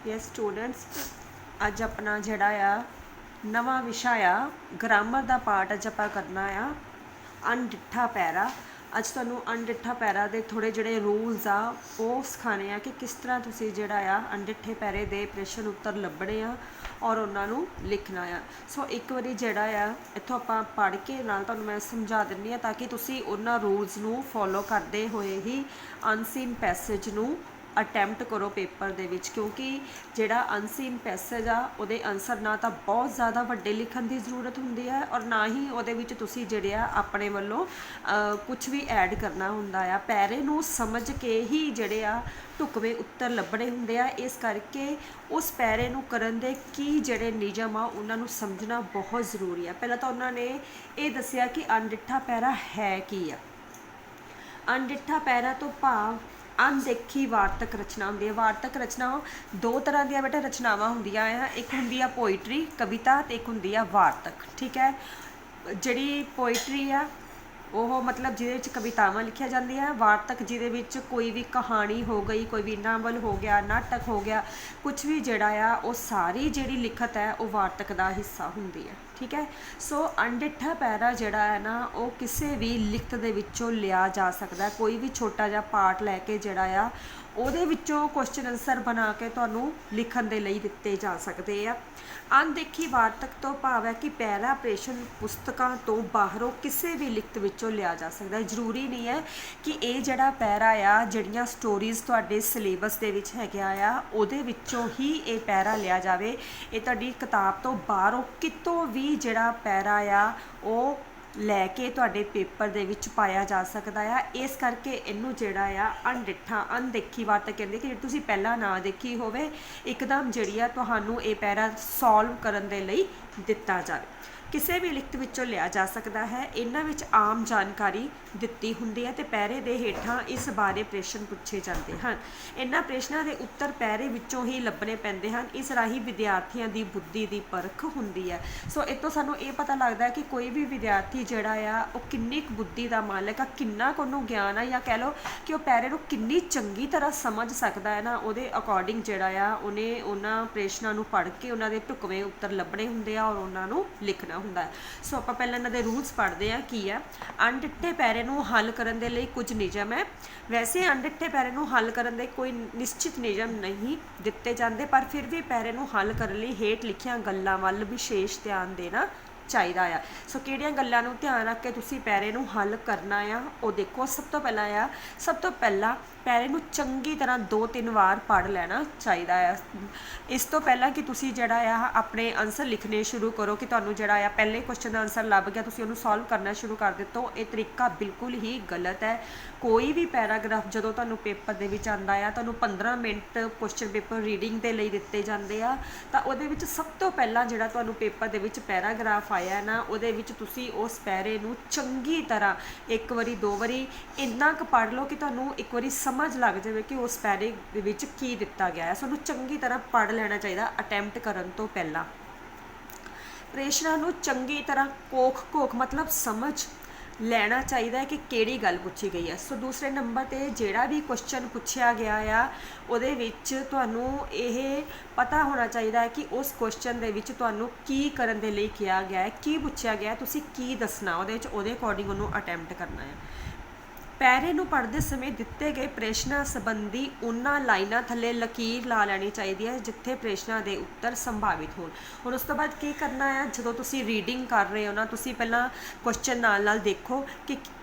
Yes students, अज अपना जिहड़ा आ नवा विषय आ ग्रामर दा पार्ट अज आपां करना आ अनडिठा पैरा। अज तुहानूं अनडिठा पैरा दे थोड़े जिहड़े रूल्स आ वो सिखाने आ कि किस तरह तुसीं जिहड़ा आ अनडिठे पैरे दे प्रश्न उत्तर लभणे आ और उन्हां नूं लिखना आ। सो एक वारी जिहड़ा आ इत्थों आपां पढ़ के नाल तुहानूं मैं समझा दिंदी आ ताकि तुसीं उन्हां रूल्स नूं फॉलो करदे होए ही अनसीन पैसेज नूं अटैम्प्ट करो पेपर दे विच, क्योंकि जिहड़ा अनसीन पैसेज आ उहदे आंसर ना तो बहुत ज़्यादा वड्डे लिखण की जरूरत हुंदी है और ना ही उहदे विच तुसीं जिहड़े आ अपने वल्लों कुछ भी ऐड करना हुंदा आ। पैरे नूं समझ के ही जिहड़े आ ढुकवें उत्तर लभणे हुंदे आ। इस करके उस पैरे नूं करन दे की जिहड़े नियम आ उन्हां नूं समझना बहुत ज़रूरी है। पहलां तां उन्हां ने ये दस्सिया कि अनडिठा पैरा है की आ। अनडिठा पैरा तो भाव अनदेखी वार्तक रचना होंदी है। वार्तक रचना दो तरह दी बेटा रचनावां हुंदियां आ, एक हुंदी आ पोइट्री कविता ते एक हुंदी आ वार्तक। ठीक है, जिहड़ी पोइट्री आ ਉਹ मतलब ਜਿਹਦੇ ਵਿੱਚ कवितावां लिखिया ਜਾਂਦੀਆਂ, वार्तक ਜਿਹਦੇ ਵਿੱਚ कोई भी कहानी हो गई, कोई भी नावल हो गया, नाटक हो गया, कुछ भी ਜਿਹੜਾ ਆ ਉਹ ਸਾਰੀ ਜਿਹੜੀ ਲਿਖਤ ਹੈ ਉਹ वार्तक ਦਾ ਹਿੱਸਾ ਹੁੰਦੀ ਹੈ। ठीक है, सो अनडिठा पैरा जिहड़ा है ना वो किसी भी लिखत दे विचों लिया जा सकता है। कोई भी छोटा जिहा पार्ट लैके जिहड़ा आ ਉਹਦੇ ਵਿੱਚੋਂ क्वेश्चन आंसर बना के ਤੁਹਾਨੂੰ लिखण ਦੇ ਲਈ ਦਿੱਤੇ ਜਾ ਸਕਦੇ ਆ। अनदेखी वार्तक तो भाव है कि पैरा प्रश्न पुस्तकों तो बाहरों किसी भी लिखत विचों लिया जा सकता है। जरूरी नहीं है कि ये जिहड़ा पैरा आ जिहड़ियां स्टोरीज़ तुहाडे सिलेबस दे विच हैगे आ उहदे विचों ही ये पैरा लिया जावे। ये तुहाडी किताब तो बाहरों कितों भी जिहड़ा पैरा आ वो लैके तुहाडे पेपर दे विच पाया जा सकता है। इस करके इनू जिहड़ा आ अनडिठा अनदेखी वार्तक कहंदे कि तुसीं पहलां ना देखी होवे एकदम जिहड़ी आ तुहानूं ये पैरा सॉल्व करन दे लई दिता जाए। किसी भी लिखत विचों लिया जा सकता है। इन्हां विच आम जानकारी दित्ती हुंदी है ते पैरे दे हेठां इस बारे प्रश्न पुछे जाते हैं। इन्हां प्रश्नां दे उत्तर पैरे विचों ही लभणे पैंदे हैं। इस राही विद्यार्थियों की बुद्धि की परख हुंदी है। सो इस तों सानूं ये पता लगता है कि कोई भी विद्यार्थी जिहड़ा आ वो किन्नी बुद्धि का मालक आ, किन्ना कुछ उहनूं ज्ञान आ, या कह लो कि वो पैरे नूं किन्नी चंगी तरह समझ सकता है ना, उहदे अकॉर्डिंग जिहड़ा आ उहने उन्हां प्रश्नां नूं पढ़ के उन्हां दे ढुकवें उत्तर लभणे हुंदे आ और उन्हां नूं लिखना ਹੁੰਦਾ ਹੈ। सो ਆਪਾਂ ਪਹਿਲਾਂ ਇਹਨਾਂ ਦੇ ਰੂਲਸ ਪੜ੍ਹਦੇ ਹਾਂ ਕੀ ਆ। ਅਣਡਿੱਠੇ ਪੈਰੇ ਨੂੰ ਹੱਲ ਕਰਨ ਦੇ ਲਈ ਕੁਝ ਨਿਯਮ ਹੈ। ਵੈਸੇ ਅਣਡਿੱਠੇ ਪੈਰੇ ਨੂੰ ਹੱਲ ਕਰਨ ਦੇ ਕੋਈ ਨਿਸ਼ਚਿਤ ਨਿਯਮ ਨਹੀਂ ਦਿੱਤੇ ਜਾਂਦੇ, ਪਰ ਫਿਰ ਵੀ ਪੈਰੇ ਨੂੰ ਹੱਲ ਕਰਨ ਲਈ ਹੇਠ ਲਿਖੀਆਂ ਗੱਲਾਂ ਵੱਲ ਵਿਸ਼ੇਸ਼ ਧਿਆਨ ਦੇਣਾ ਚਾਹੀਦਾ ਆ। ਸੋ ਕਿਹੜੀਆਂ ਗੱਲਾਂ ਨੂੰ ਧਿਆਨ ਰੱਖ ਕੇ ਤੁਸੀਂ ਪੈਰੇ ਨੂੰ ਹੱਲ ਕਰਨਾ ਆ ਉਹ ਦੇਖੋ। ਸਭ ਤੋਂ ਪਹਿਲਾਂ ਪੈਰੇ ਨੂੰ ਚੰਗੀ ਤਰ੍ਹਾਂ 2-3 ਵਾਰ ਪੜ੍ਹ ਲੈਣਾ ਚਾਹੀਦਾ ਆ। ਇਸ ਤੋਂ ਪਹਿਲਾਂ ਕਿ ਤੁਸੀਂ ਜਿਹੜਾ ਆ ਆਪਣੇ ਆਨਸਰ ਲਿਖਣੇ ਸ਼ੁਰੂ ਕਰੋ ਕਿ ਤੁਹਾਨੂੰ ਜਿਹੜਾ ਆ ਪਹਿਲੇ ਕੁਐਸਚਨ ਦਾ ਆਨਸਰ ਲੱਭ ਗਿਆ ਤੁਸੀਂ ਉਹਨੂੰ ਸੋਲਵ ਕਰਨਾ ਸ਼ੁਰੂ ਕਰ ਦਿੱਤੋ, ਇਹ ਤਰੀਕਾ ਬਿਲਕੁਲ ਹੀ ਗਲਤ ਹੈ। ਕੋਈ ਵੀ ਪੈਰਾਗ੍ਰਾਫ ਜਦੋਂ ਤੁਹਾਨੂੰ ਪੇਪਰ ਦੇ ਵਿੱਚ ਆਉਂਦਾ ਆ ਤੁਹਾਨੂੰ 15 ਮਿੰਟ ਕੁਐਸਚਨ ਪੇਪਰ ਰੀਡਿੰਗ ਦੇ ਲਈ ਦਿੱਤੇ ਜਾਂਦੇ ਆ, ਤਾਂ ਉਹਦੇ ਵਿੱਚ ਸਭ ਤੋਂ ਪਹਿਲਾਂ ਜਿਹੜਾ ਤੁਹਾਨੂੰ ਪੇਪਰ ਦੇ ਵਿੱਚ ਪੈਰਾਗ੍ਰਾਫ ਆਇਆ ਨਾ ਉਹਦੇ ਵਿੱਚ ਤੁਸੀਂ ਉਸ ਪੈਰੇ ਨੂੰ ਚੰਗੀ ਤਰ੍ਹਾਂ ਇੱਕ ਵਾਰੀ 2 ਵਾਰੀ ਇੰਨਾ ਕੁ ਪੜ੍ਹ ਲਓ ਕਿ ਤੁਹਾਨੂੰ ਇੱਕ ਵਾਰੀ ਸਮਝ ਲੱਗ ਜਾਵੇ ਕਿ ਉਸ ਪੈਰੇ ਦੇ ਵਿੱਚ ਕੀ ਦਿੱਤਾ ਗਿਆ ਹੈ। ਸਾਨੂੰ ਚੰਗੀ ਤਰ੍ਹਾਂ ਪੜ੍ਹ ਲੈਣਾ ਚਾਹੀਦਾ ਅਟੈਂਪਟ ਕਰਨ ਤੋਂ ਪਹਿਲਾਂ। ਪ੍ਰਸ਼ਨਾਂ ਨੂੰ ਚੰਗੀ ਤਰ੍ਹਾਂ ਕੋਖ मतलब समझ ਲੈਣਾ ਚਾਹੀਦਾ ਹੈ ਕਿ ਕਿਹੜੀ ਗੱਲ ਪੁੱਛੀ ਗਈ ਹੈ। ਸੋ ਦੂਸਰੇ ਨੰਬਰ 'ਤੇ ਜਿਹੜਾ ਵੀ ਕੁਐਸਚਨ ਪੁੱਛਿਆ ਗਿਆ ਆ ਉਹਦੇ ਵਿੱਚ ਤੁਹਾਨੂੰ ਇਹ ਪਤਾ ਹੋਣਾ ਚਾਹੀਦਾ ਹੈ ਕਿ ਉਸ ਕੁਐਸਚਨ ਦੇ ਵਿੱਚ ਤੁਹਾਨੂੰ ਕੀ ਕਰਨ ਦੇ ਲਈ ਕਿਹਾ ਗਿਆ ਹੈ, ਕੀ ਪੁੱਛਿਆ ਗਿਆ, ਤੁਸੀਂ ਕੀ ਦੱਸਣਾ ਉਹਦੇ ਵਿੱਚ, ਉਹਦੇ ਅਕੋਰਡਿੰਗ ਉਹਨੂੰ ਅਟੈਂਪਟ ਕਰਨਾ ਹੈ। ਪੈਰੇ ਨੂੰ ਪੜ੍ਹਦੇ ਸਮੇਂ ਦਿੱਤੇ ਗਏ ਪ੍ਰਸ਼ਨਾਂ ਸੰਬੰਧੀ ਉਹਨਾਂ ਲਾਈਨਾਂ ਥੱਲੇ ਲਕੀਰ ਲਾ ਲੈਣੀ ਚਾਹੀਦੀ ਹੈ ਜਿੱਥੇ ਪ੍ਰਸ਼ਨਾਂ ਦੇ ਉੱਤਰ ਸੰਭਾਵਿਤ ਹੋਣ। ਹੁਣ ਉਸ ਤੋਂ ਬਾਅਦ ਕੀ ਕਰਨਾ ਹੈ, ਜਦੋਂ ਤੁਸੀਂ ਰੀਡਿੰਗ ਕਰ ਰਹੇ ਹੋ ਨਾ ਤੁਸੀਂ ਪਹਿਲਾਂ ਕੁਐਸਚਨ ਨਾਲ ਦੇਖੋ ਕਿ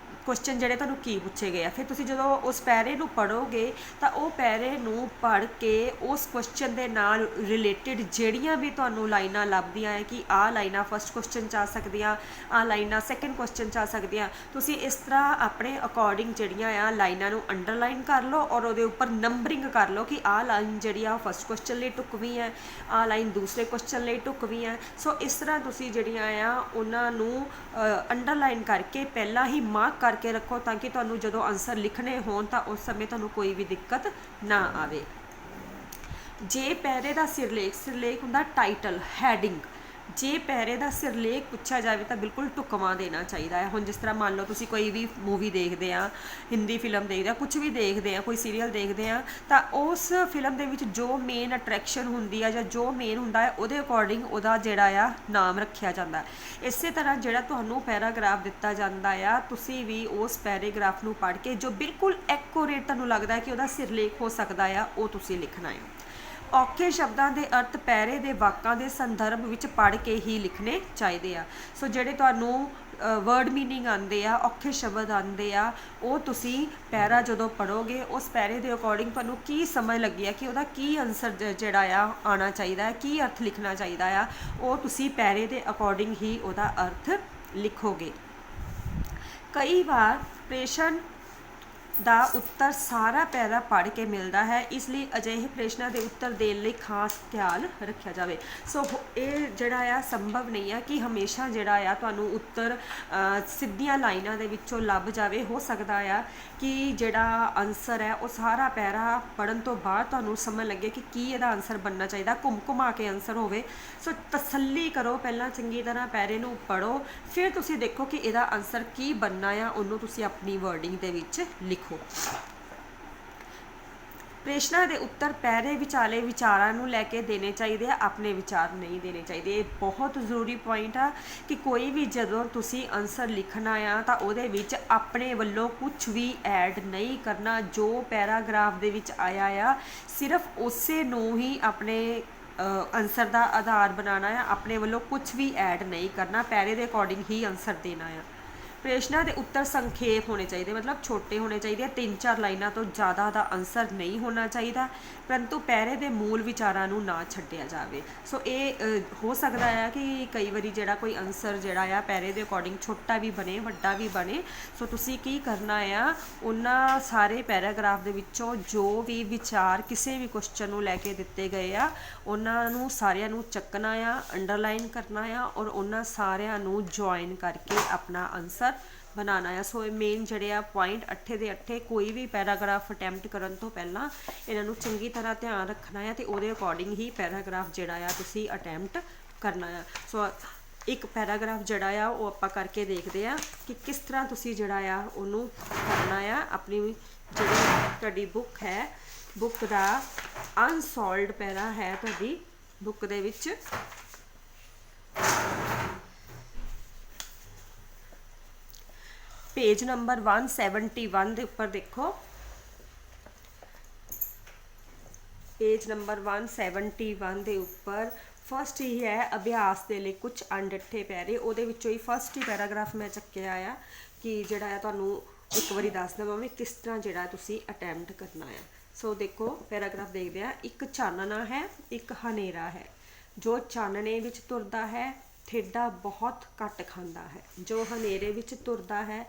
ਕੁਐਸਚਨ ਜਿਹੜੇ ਤੁਹਾਨੂੰ ਕੀ ਪੁੱਛੇ ਗਏ ਆ। ਫਿਰ ਤੁਸੀਂ ਜਦੋਂ ਉਸ ਪੈਰੇ ਨੂੰ ਪੜ੍ਹੋਗੇ ਤਾਂ ਉਹ ਪੈਰੇ ਨੂੰ ਪੜ੍ਹ ਕੇ ਉਸ ਕੁਐਸਚਨ ਦੇ ਨਾਲ ਰਿਲੇਟਡ ਜਿਹੜੀਆਂ ਵੀ ਤੁਹਾਨੂੰ ਲਾਈਨਾਂ ਲੱਭਦੀਆਂ ਹੈ ਕਿ ਆਹ ਲਾਈਨਾਂ ਫਸਟ ਕੁਐਸਚਨ 'ਚ ਆ ਸਕਦੀਆਂ, ਆਹ ਲਾਈਨਾਂ ਸੈਕੰਡ ਕੁਐਸਚਨ 'ਚ ਆ ਸਕਦੀਆਂ, ਤੁਸੀਂ ਇਸ ਤਰ੍ਹਾਂ ਆਪਣੇ ਅਕੋਰਡਿੰਗ ਜਿਹੜੀਆਂ ਆ ਲਾਈਨਾਂ ਨੂੰ ਅੰਡਰਲਾਈਨ ਕਰ ਲਓ ਔਰ ਉਹਦੇ ਉੱਪਰ ਨੰਬਰਿੰਗ ਕਰ ਲਓ ਕਿ ਆਹ ਲਾਈਨ ਜਿਹੜੀ ਆ ਫਸਟ ਕੁਐਸਚਨ ਲਈ ਢੁਕਵੀਂ ਹੈ, ਆਹ ਲਾਈਨ ਦੂਸਰੇ ਕੁਐਸਚਨ ਲਈ ਢੁਕਵੀਂ ਹੈ। ਸੋ ਇਸ ਤਰ੍ਹਾਂ ਤੁਸੀਂ ਜਿਹੜੀਆਂ ਆ ਉਹਨਾਂ ਨੂੰ ਅੰਡਰਲਾਈਨ ਕਰਕੇ ਪਹਿਲਾਂ ਹੀ ਮਾਰਕ ਕਰਕੇ ਰੱਖੋ ਤਾਂ ਕਿ ਤੁਹਾਨੂੰ ਜਦੋਂ ਆਨਸਰ ਲਿਖਣੇ ਹੋਣ ਤਾਂ ਉਸ ਸਮੇਂ ਤੁਹਾਨੂੰ ਕੋਈ ਵੀ ਦਿੱਕਤ ਨਾ ਆਵੇ। ਜੇ ਪੈਰੇ ਦਾ ਸਿਰਲੇਖ ਹੁੰਦਾ ਟਾਈਟਲ ਹੈਡਿੰਗ ਜੇ ਪੈਰੇ ਦਾ ਸਿਰਲੇਖ ਪੁੱਛਿਆ ਜਾਵੇ ਤਾਂ ਬਿਲਕੁਲ ਢੁਕਵਾਂ ਦੇਣਾ ਚਾਹੀਦਾ ਹੈ। ਹੁਣ ਜਿਸ ਤਰ੍ਹਾਂ ਮੰਨ ਲਓ ਤੁਸੀਂ ਕੋਈ ਵੀ ਮੂਵੀ ਦੇਖਦੇ ਆ, ਹਿੰਦੀ ਫਿਲਮ ਦੇਖਦੇ ਆ, ਕੁਝ ਵੀ ਦੇਖਦੇ ਆ, ਕੋਈ ਸੀਰੀਅਲ ਦੇਖਦੇ ਆ, ਤਾਂ ਉਸ ਫਿਲਮ ਦੇ ਵਿੱਚ ਜੋ ਮੇਨ ਅਟਰੈਕਸ਼ਨ ਹੁੰਦੀ ਆ ਜਾਂ ਜੋ ਮੇਨ ਹੁੰਦਾ ਹੈ ਉਹਦੇ ਅਕੋਰਡਿੰਗ ਉਹਦਾ ਜਿਹੜਾ ਆ ਨਾਮ ਰੱਖਿਆ ਜਾਂਦਾ। ਇਸੇ ਤਰ੍ਹਾਂ ਜਿਹੜਾ ਤੁਹਾਨੂੰ ਪੈਰਾਗ੍ਰਾਫ ਦਿੱਤਾ ਜਾਂਦਾ ਆ, ਤੁਸੀਂ ਵੀ ਉਸ ਪੈਰਾਗ੍ਰਾਫ ਨੂੰ ਪੜ੍ਹ ਕੇ ਜੋ ਬਿਲਕੁਲ ਐਕੂਰੇਟ ਤੁਹਾਨੂੰ ਲੱਗਦਾ ਕਿ ਉਹਦਾ ਸਿਰਲੇਖ ਹੋ ਸਕਦਾ ਆ, ਉਹ ਤੁਸੀਂ ਲਿਖਣਾ ਹੈ। ਔਖੇ ਸ਼ਬਦਾਂ ਦੇ ਅਰਥ ਪੈਰੇ ਦੇ ਵਾਕਾਂ ਦੇ ਸੰਦਰਭ ਵਿੱਚ ਪੜ੍ਹ ਕੇ ਹੀ ਲਿਖਣੇ ਚਾਹੀਦੇ ਆ। ਸੋ ਜਿਹੜੇ ਤੁਹਾਨੂੰ ਵਰਡ ਮੀਨਿੰਗ ਆਉਂਦੇ ਆ, ਔਖੇ ਸ਼ਬਦ ਆਉਂਦੇ ਆ, ਉਹ ਤੁਸੀਂ ਪੈਰਾ ਜਦੋਂ ਪੜ੍ਹੋਗੇ ਉਸ ਪੈਰੇ ਦੇ ਅਕੋਰਡਿੰਗ ਤੁਹਾਨੂੰ ਕੀ ਸਮਝ ਲੱਗੀ ਆ ਕਿ ਉਹਦਾ ਕੀ ਆਨਸਰ ਜਿਹੜਾ ਆ ਆਉਣਾ ਚਾਹੀਦਾ ਹੈ, ਕੀ ਅਰਥ ਲਿਖਣਾ ਚਾਹੀਦਾ ਆ, ਉਹ ਤੁਸੀਂ ਪੈਰੇ ਦੇ ਅਕੋਰਡਿੰਗ ਹੀ ਉਹਦਾ ਅਰਥ ਲਿਖੋਗੇ। ਕਈ ਵਾਰ ਪ੍ਰਸ਼ਨ ਦਾ ਉੱਤਰ ਸਾਰਾ ਪੈਰਾ ਪੜ੍ਹ ਕੇ ਮਿਲਦਾ ਹੈ, ਇਸ ਲਈ ਅਜਿਹੇ ਪ੍ਰਸ਼ਨਾਂ ਦੇ ਉੱਤਰ ਦੇਣ ਲਈ ਖਾਸ ਖਿਆਲ ਰੱਖਿਆ ਜਾਵੇ। ਸੋ ਇਹ ਜਿਹੜਾ ਆ ਸੰਭਵ ਨਹੀਂ ਆ ਕਿ ਹਮੇਸ਼ਾ ਜਿਹੜਾ ਆ ਤੁਹਾਨੂੰ ਉੱਤਰ ਸਿੱਧੀਆਂ ਲਾਈਨਾਂ ਦੇ ਵਿੱਚੋਂ ਲੱਭ ਜਾਵੇ। ਹੋ ਸਕਦਾ ਆ ਕਿ ਜਿਹੜਾ ਆਨਸਰ ਹੈ ਉਹ ਸਾਰਾ ਪੈਰਾ ਪੜ੍ਹਨ ਤੋਂ ਬਾਅਦ ਤੁਹਾਨੂੰ ਸਮਝ ਲੱਗੇ ਕਿ ਕੀ ਇਹਦਾ ਆਨਸਰ ਬਣਨਾ ਚਾਹੀਦਾ, ਘੁੰਮ ਘੁਮਾ ਕੇ ਆਨਸਰ ਹੋਵੇ। ਸੋ ਤਸੱਲੀ ਕਰੋ, ਪਹਿਲਾਂ ਚੰਗੀ ਤਰ੍ਹਾਂ ਪੈਰੇ ਨੂੰ ਪੜ੍ਹੋ, ਫਿਰ ਤੁਸੀਂ ਦੇਖੋ ਕਿ ਇਹਦਾ ਆਨਸਰ ਕੀ ਬਣਨਾ ਆ, ਉਹਨੂੰ ਤੁਸੀਂ ਆਪਣੀ ਵਰਡਿੰਗ ਦੇ ਵਿੱਚ ਲਿਖੋ। ਪ੍ਰਸ਼ਨਾਂ ਦੇ ਉੱਤਰ ਪੈਰੇ ਵਿਚਾਲੇ ਵਿਚਾਰਾਂ ਨੂੰ ਲੈ ਕੇ ਦੇਣੇ ਚਾਹੀਦੇ ਆ, ਆਪਣੇ ਵਿਚਾਰ ਨਹੀਂ ਦੇਣੇ ਚਾਹੀਦੇ। ਇਹ ਬਹੁਤ ਜ਼ਰੂਰੀ ਪੁਆਇੰਟ ਆ ਕਿ ਕੋਈ ਵੀ ਜਦੋਂ ਤੁਸੀਂ ਆਨਸਰ ਲਿਖਣਾ ਆ ਤਾਂ ਉਹਦੇ ਵਿੱਚ ਆਪਣੇ ਵੱਲੋਂ ਕੁਝ ਵੀ ਐਡ ਨਹੀਂ ਕਰਨਾ। ਜੋ ਪੈਰਾਗ੍ਰਾਫ ਦੇ ਵਿੱਚ ਆਇਆ ਆ ਸਿਰਫ ਉਸੇ ਨੂੰ ਹੀ ਆਪਣੇ ਆਨਸਰ ਦਾ ਆਧਾਰ ਬਣਾਉਣਾ ਆ, ਆਪਣੇ ਵੱਲੋਂ ਕੁਝ ਵੀ ਐਡ ਨਹੀਂ ਕਰਨਾ, ਪੈਰੇ ਦੇ ਅਕੋਰਡਿੰਗ ਹੀ ਆਨਸਰ ਦੇਣਾ ਆ। ਪ੍ਰਸ਼ਨਾਂ ਦੇ ਉੱਤਰ ਸੰਖੇਪ ਹੋਣੇ ਚਾਹੀਦੇ, ਮਤਲਬ ਛੋਟੇ ਹੋਣੇ ਚਾਹੀਦੇ, 3-4 ਲਾਈਨਾਂ ਤੋਂ ਜ਼ਿਆਦਾ ਦਾ ਆਨਸਰ ਨਹੀਂ ਹੋਣਾ ਚਾਹੀਦਾ, ਪਰੰਤੂ ਪੈਰੇ ਦੇ ਮੂਲ ਵਿਚਾਰਾਂ ਨੂੰ ਨਾ ਛੱਡਿਆ ਜਾਵੇ। ਸੋ ਇਹ ਹੋ ਸਕਦਾ ਆ ਕਿ ਕਈ ਵਾਰੀ ਜਿਹੜਾ ਕੋਈ ਆਨਸਰ ਜਿਹੜਾ ਆ ਪੈਰੇ ਦੇ ਅਕੋਰਡਿੰਗ ਛੋਟਾ ਵੀ ਬਣੇ, ਵੱਡਾ ਵੀ ਬਣੇ। ਸੋ ਤੁਸੀਂ ਕੀ ਕਰਨਾ ਆ, ਉਹਨਾਂ ਸਾਰੇ ਪੈਰਾਗ੍ਰਾਫ ਦੇ ਵਿੱਚੋਂ ਜੋ ਵੀ ਵਿਚਾਰ ਕਿਸੇ ਵੀ ਕੁਐਸਚਨ ਨੂੰ ਲੈ ਕੇ ਦਿੱਤੇ ਗਏ ਆ, ਉਹਨਾਂ ਨੂੰ ਸਾਰਿਆਂ ਨੂੰ ਚੱਕਣਾ ਆ, ਅੰਡਰਲਾਈਨ ਕਰਨਾ ਆ ਔਰ ਉਹਨਾਂ ਸਾਰਿਆਂ ਨੂੰ ਜੁਆਇਨ ਕਰਕੇ ਆਪਣਾ ਆਨਸਰ ਬਣਾਉਣਾ ਆ। ਸੋ ਇਹ ਮੇਨ ਜਿਹੜੇ ਆ ਪੁਆਇੰਟ 8 ਦੇ 8, ਕੋਈ ਵੀ ਪੈਰਾਗ੍ਰਾਫ ਅਟੈਂਪਟ ਕਰਨ ਤੋਂ ਪਹਿਲਾਂ ਇਹਨਾਂ ਨੂੰ ਚੰਗੀ ਤਰ੍ਹਾਂ ਧਿਆਨ ਰੱਖਣਾ ਆ ਤੇ ਉਹਦੇ ਅਕੋਰਡਿੰਗ ਹੀ ਪੈਰਾਗ੍ਰਾਫ ਜਿਹੜਾ ਆ ਤੁਸੀਂ ਅਟੈਂਪਟ ਕਰਨਾ ਆ। ਸੋ ਇੱਕ ਪੈਰਾਗ੍ਰਾਫ ਜਿਹੜਾ ਆ ਉਹ ਆਪਾਂ ਕਰਕੇ ਦੇਖਦੇ ਆ ਕਿ ਕਿਸ ਤਰ੍ਹਾਂ ਤੁਸੀਂ ਜਿਹੜਾ ਆ ਉਹਨੂੰ ਕਰਨਾ ਆ। ਆਪਣੀ ਜਿਹੜੀ ਤੁਹਾਡੀ ਬੁੱਕ ਹੈ, ਬੁੱਕ ਦਾ ਅਨਸੋਲਵਡ ਪੈਰਾ ਹੈ ਤੁਹਾਡੀ ਬੁੱਕ ਦੇ ਵਿੱਚ, पेज नंबर 171 ਦੇ ਉੱਪਰ ਦੇਖੋ। पेज नंबर 171 ਦੇ ਉੱਪਰ ਫਸਟ ਹੀ ਹੈ ਅਭਿਆਸ ਦੇ ਲਈ ਕੁਝ ਅਣਡਿੱਠੇ ਪੈਰੇ। ਉਹਦੇ ਵਿੱਚੋਂ ਹੀ ਫਸਟ ਹੀ ਪੈਰਾਗ੍ਰਾਫ ਮੈਂ ਚੱਕਿਆ ਆ ਕਿ ਜਿਹੜਾ ਆ ਤੁਹਾਨੂੰ ਇੱਕ ਵਾਰੀ ਦੱਸ ਦੇਵਾਂ ਮੈਂ ਕਿਸ ਤਰ੍ਹਾਂ ਜਿਹੜਾ ਤੁਸੀਂ ਅਟੈਂਪਟ ਕਰਨਾ ਆ। ਸੋ ਦੇਖੋ ਪੈਰਾਗ੍ਰਾਫ ਦੇਖਦੇ ਆ। ਇੱਕ ਚਾਨਣਾ ਹੈ, ਇੱਕ ਹਨੇਰਾ ਹੈ, ਜੋ ਚਾਨਣੇ ਵਿੱਚ ਤੁਰਦਾ ਹੈ ਠੇਡਾ ਬਹੁਤ ਘੱਟ ਖਾਂਦਾ ਹੈ, ਜੋ ਹਨੇਰੇ ਵਿੱਚ ਤੁਰਦਾ ਹੈ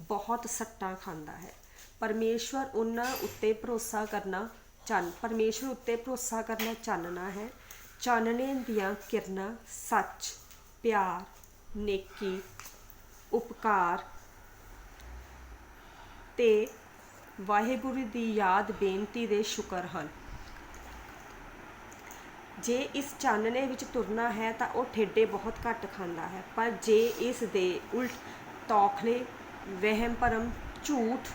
ਬਹੁਤ ਸੱਟਾਂ ਖਾਂਦਾ ਹੈ। ਪਰਮੇਸ਼ਵਰ ਉਹਨਾਂ ਉੱਤੇ ਭਰੋਸਾ ਕਰਨਾ ਪਰਮੇਸ਼ਵਰ ਉੱਤੇ ਭਰੋਸਾ ਕਰਨਾ ਚਾਨਣਾ ਹੈ। ਚਾਨਣੇ ਦੀਆਂ ਕਿਰਨਾਂ ਸੱਚ, ਪਿਆਰ, ਨੇਕੀ, ਉਪਕਾਰ ਤੇ ਵਾਹਿਗੁਰੂ ਦੀ ਯਾਦ ਬੇਨਤੀ ਦੇ ਸ਼ੁਕਰ ਹਨ। ਜੇ ਇਸ ਚਾਨਣੇ ਵਿੱਚ ਤੁਰਨਾ ਹੈ ਤਾਂ ਉਹ ਠੇਡੇ ਬਹੁਤ ਘੱਟ ਖਾਂਦਾ ਹੈ, ਪਰ ਜੇ ਇਸ ਦੇ ਉਲਟ ਤੌਖਲੇ, ਵਹਿਮ ਭਰਮ, ਝੂਠ,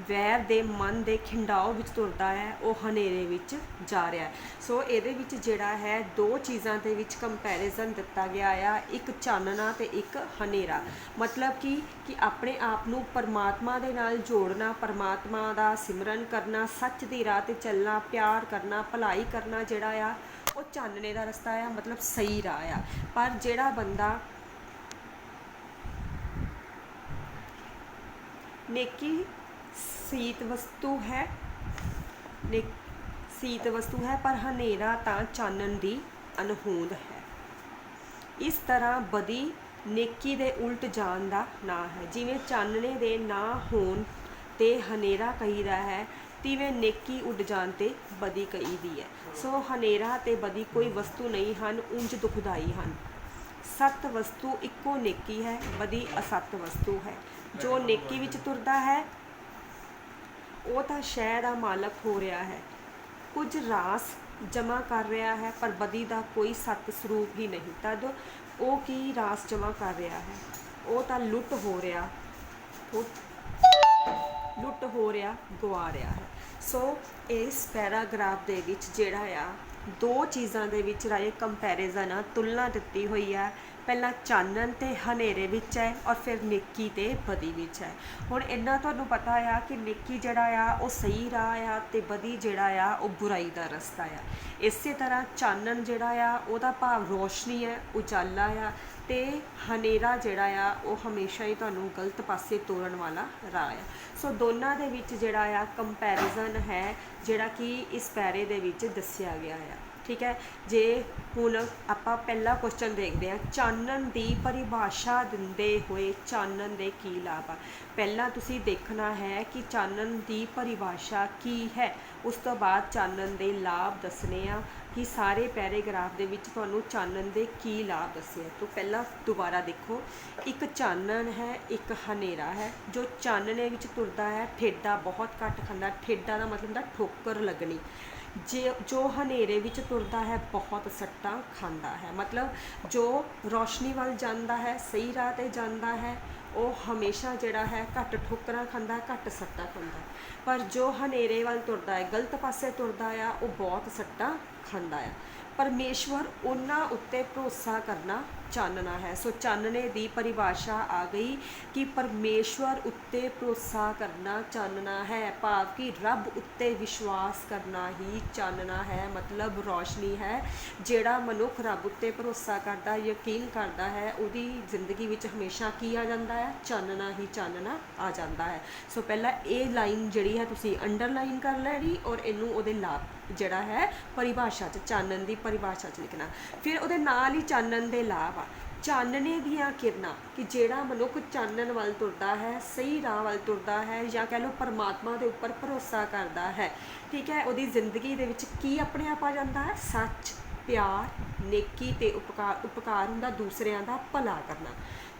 ਵੈਰ ਦੇ ਮਨ ਦੇ ਖਿੰਡਾਓ ਵਿੱਚ ਤੁਰਦਾ ਹੈ, ਉਹ ਹਨੇਰੇ ਵਿੱਚ ਜਾ ਰਿਹਾ ਹੈ। ਸੋ ਇਹਦੇ ਵਿੱਚ ਜਿਹੜਾ ਹੈ ਦੋ ਚੀਜ਼ਾਂ ਦੇ ਵਿੱਚ ਕੰਪੈਰੀਜ਼ਨ ਦਿੱਤਾ ਗਿਆ ਆ, ਇੱਕ ਚਾਨਣਾ ਤੇ ਇੱਕ ਹਨੇਰਾ। ਮਤਲਬ ਕਿ ਆਪਣੇ ਆਪ ਨੂੰ ਪਰਮਾਤਮਾ ਦੇ ਨਾਲ ਜੋੜਨਾ, ਪਰਮਾਤਮਾ ਦਾ ਸਿਮਰਨ ਕਰਨਾ, ਸੱਚ ਦੀ ਰਾਹ 'ਤੇ ਚੱਲਣਾ, ਪਿਆਰ ਕਰਨਾ, ਭਲਾਈ ਕਰਨਾ ਜਿਹੜਾ ਆ ਉਹ ਚਾਨਣੇ ਦਾ ਰਸਤਾ ਆ, ਮਤਲਬ ਸਹੀ ਰਾਹ ਆ। ਪਰ ਜਿਹੜਾ ਬੰਦਾ ਨੇਕੀ ਸੀਤ ਵਸਤੂ ਹੈ ਪਰ ਹਨੇਰਾ ਤਾਂ ਚਾਨਣ ਦੀ ਅਣਹੋਂਦ ਹੈ। ਇਸ ਤਰ੍ਹਾਂ ਬਦੀ ਨੇਕੀ ਦੇ ਉਲਟ ਜਾਣ ਦਾ ਨਾਂ ਹੈ। ਜਿਵੇਂ ਚਾਨਣੇ ਦੇ ਨਾ ਹੋਣ ਤੇ ਹਨੇਰਾ ਕਹੀਦਾ ਹੈ, ਤਿਵੇਂ ਨੇਕੀ ਉੱਡ ਜਾਣ ਤੇ ਬਦੀ ਕਹੀਦੀ ਹੈ। ਸੋ ਹਨੇਰਾ ਤੇ ਬਦੀ ਕੋਈ ਵਸਤੂ ਨਹੀਂ ਹਨ, ਉਂਝ ਦੁਖਦਾਈ ਹਨ। ਸਤ ਵਸਤੂ ਇੱਕੋ ਨੇਕੀ ਹੈ, ਬਦੀ ਅਸਤ ਵਸਤੂ ਹੈ। ਜੋ ਨੇਕੀ ਵਿੱਚ ਤੁਰਦਾ ਹੈ ਉਹ ਤਾਂ ਸ਼ੈ ਦਾ ਮਾਲਕ ਹੋ ਰਿਹਾ ਹੈ, ਕੁਝ ਰਾਸ ਜਮ੍ਹਾਂ ਕਰ ਰਿਹਾ ਹੈ, ਪਰ ਬਦੀ ਦਾ ਕੋਈ ਸਤ ਸਰੂਪ ਹੀ ਨਹੀਂ। ਤਦ ਉਹ ਕੀ ਰਾਸ ਜਮ੍ਹਾਂ ਕਰ ਰਿਹਾ ਹੈ, ਉਹ ਤਾਂ ਲੁੱਟ ਹੋ ਰਿਹਾ, ਉਹ ਲੁੱਟ ਹੋ ਰਿਹਾ, ਗਵਾ ਰਿਹਾ ਹੈ। ਸੋ ਇਸ ਪੈਰਾਗ੍ਰਾਫ ਦੇ ਵਿੱਚ ਜਿਹੜਾ ਆ ਦੋ ਚੀਜ਼ਾਂ ਦੇ ਵਿੱਚ ਰਾਏ ਕੰਪੈਰੀਜ਼ਨ ਆ, ਤੁਲਨਾ ਦਿੱਤੀ ਹੋਈ ਆ। ਪਹਿਲਾਂ ਚਾਨਣ ਤੇ ਹਨੇਰੇ ਵਿੱਚ ਹੈ ਔਰ ਫਿਰ ਨੇਕੀ ਤੇ ਬਦੀ ਵਿੱਚ ਹੈ। ਹੁਣ ਇੰਨਾ ਤੁਹਾਨੂੰ ਪਤਾ ਆ ਕਿ ਨੇਕੀ ਜਿਹੜਾ ਆ ਉਹ ਸਹੀ ਰਾਹ ਆ ਤੇ ਬਦੀ ਜਿਹੜਾ ਆ ਉਹ ਬੁਰਾਈ ਦਾ ਰਸਤਾ ਆ। ਇਸੇ ਤਰ੍ਹਾਂ ਚਾਨਣ ਜਿਹੜਾ ਆ ਉਹਦਾ ਭਾਵ ਰੋਸ਼ਨੀ ਹੈ, ਉਜਾਲਾ ਆ, ਤੇ ਹਨੇਰਾ ਜਿਹੜਾ ਆ ਉਹ ਹਮੇਸ਼ਾ ਹੀ ਤੁਹਾਨੂੰ ਗਲਤ ਪਾਸੇ ਤੋਰਨ ਵਾਲਾ ਰਾਹ ਆ। ਸੋ ਦੋਨਾਂ ਦੇ ਵਿੱਚ ਜਿਹੜਾ ਆ ਕੰਪੈਰੀਜ਼ਨ ਹੈ ਜਿਹੜਾ ਕਿ ਇਸ ਪੈਰੇ ਦੇ ਵਿੱਚ ਦੱਸਿਆ ਗਿਆ ਆ। ਠੀਕ ਹੈ, ਜੇ ਹੁਣ ਆਪਾਂ ਪਹਿਲਾ ਕੁਐਸਚਨ ਦੇਖਦੇ ਹਾਂ, ਚਾਨਣ ਦੀ ਪਰਿਭਾਸ਼ਾ ਦਿੰਦੇ ਹੋਏ ਚਾਨਣ ਦੇ ਕੀ ਲਾਭ ਆ। ਪਹਿਲਾਂ ਤੁਸੀਂ ਦੇਖਣਾ ਹੈ ਕਿ ਚਾਨਣ ਦੀ ਪਰਿਭਾਸ਼ਾ ਕੀ ਹੈ, ਉਸ ਤੋਂ ਬਾਅਦ ਚਾਨਣ ਦੇ ਲਾਭ ਦੱਸਣੇ ਆ ਕਿ ਸਾਰੇ ਪੈਰਾਗ੍ਰਾਫ ਦੇ ਵਿੱਚ ਤੁਹਾਨੂੰ ਚਾਨਣ ਦੇ ਕੀ ਲਾਭ ਦੱਸੇ ਆ। ਤੋਂ ਪਹਿਲਾਂ ਦੁਬਾਰਾ ਦੇਖੋ, ਇੱਕ ਚਾਨਣ ਹੈ, ਇੱਕ ਹਨੇਰਾ ਹੈ। ਜੋ ਚਾਨਣੇ ਵਿੱਚ ਤੁਰਦਾ ਹੈ ਠੇਡਾ ਬਹੁਤ ਘੱਟ ਖਾਂਦਾ, ਠੇਡਾ ਦਾ ਮਤਲਬ ਹੁੰਦਾ ਠੋਕਰ ਲੱਗਣੀ। ਜੋ ਹਨੇਰੇ ਵਿੱਚ ਤੁਰਦਾ ਹੈ ਬਹੁਤ ਸੱਟਾਂ ਖਾਂਦਾ ਹੈ, ਮਤਲਬ ਜੋ ਰੌਸ਼ਨੀ ਵੱਲ ਜਾਂਦਾ ਹੈ, ਸਹੀ ਰਾਹ 'ਤੇ ਜਾਂਦਾ ਹੈ, ਉਹ ਹਮੇਸ਼ਾ ਜਿਹੜਾ ਹੈ ਘੱਟ ਠੋਕਰਾਂ ਖਾਂਦਾ, ਘੱਟ ਸੱਟਾਂ ਖਾਂਦਾ। ਪਰ ਜੋ ਹਨੇਰੇ ਵੱਲ ਤੁਰਦਾ ਹੈ, ਗਲਤ ਪਾਸੇ ਤੁਰਦਾ ਆ, ਉਹ ਬਹੁਤ ਸੱਟਾਂ ਖਾਂਦਾ ਆ। ਪਰਮੇਸ਼ਵਰ ਉਹਨਾਂ ਉੱਤੇ ਭਰੋਸਾ ਕਰਨਾ ਚਾਨਣਾ ਹੈ। ਸੋ ਚਾਨਣੇ ਦੀ ਪਰਿਭਾਸ਼ਾ ਆ ਗਈ ਕਿ ਪਰਮੇਸ਼ਵਰ ਉੱਤੇ ਭਰੋਸਾ ਕਰਨਾ ਚਾਨਣਾ ਹੈ, ਭਾਵ ਕਿ ਰੱਬ ਉੱਤੇ ਵਿਸ਼ਵਾਸ ਕਰਨਾ ਹੀ ਚਾਨਣਾ ਹੈ, ਮਤਲਬ ਰੌਸ਼ਨੀ ਹੈ। ਜਿਹੜਾ ਮਨੁੱਖ ਰੱਬ ਉੱਤੇ ਭਰੋਸਾ ਕਰਦਾ, ਯਕੀਨ ਕਰਦਾ ਹੈ, ਉਹਦੀ ਜ਼ਿੰਦਗੀ ਵਿੱਚ ਹਮੇਸ਼ਾ ਕੀ ਆ ਜਾਂਦਾ ਹੈ, ਚਾਨਣਾ ਹੀ ਚਾਨਣਾ ਆ ਜਾਂਦਾ ਹੈ। ਸੋ ਪਹਿਲਾਂ ਇਹ ਲਾਈਨ ਜਿਹੜੀ ਹੈ ਤੁਸੀਂ ਅੰਡਰਲਾਈਨ ਕਰ ਲੈਣੀ ਔਰ ਇਹਨੂੰ ਉਹਦੇ ਲਾਭ ਜਿਹੜਾ ਹੈ ਪਰਿਭਾਸ਼ਾ 'ਚ, ਚਾਨਣ ਦੀ ਪਰਿਭਾਸ਼ਾ 'ਚ ਲਿਖਣਾ। ਫਿਰ ਉਹਦੇ ਨਾਲ ਹੀ ਚਾਨਣ ਦੇ ਲਾਭ ਆ। ਚਾਨਣੇ ਦੀਆਂ ਕਿਰਨਾਂ, ਕਿ ਜਿਹੜਾ ਮਨੁੱਖ ਚਾਨਣ ਵੱਲ ਤੁਰਦਾ ਹੈ, ਸਹੀ ਰਾਹ ਵੱਲ ਤੁਰਦਾ ਹੈ, ਜਾਂ ਕਹਿ ਲਓ ਪਰਮਾਤਮਾ ਦੇ ਉੱਪਰ ਭਰੋਸਾ ਕਰਦਾ ਹੈ, ਠੀਕ ਹੈ, ਉਹਦੀ ਜ਼ਿੰਦਗੀ ਦੇ ਵਿੱਚ ਕੀ ਆਪਣੇ ਆਪ ਆ ਜਾਂਦਾ ਹੈ, ਸੱਚ, ਪਿਆਰ, ਨੇਕੀ ਤੇ ਉਪਕਾਰ। ਉਪਕਾਰ ਹੁੰਦਾ ਦੂਸਰਿਆਂ ਦਾ ਭਲਾ ਕਰਨਾ,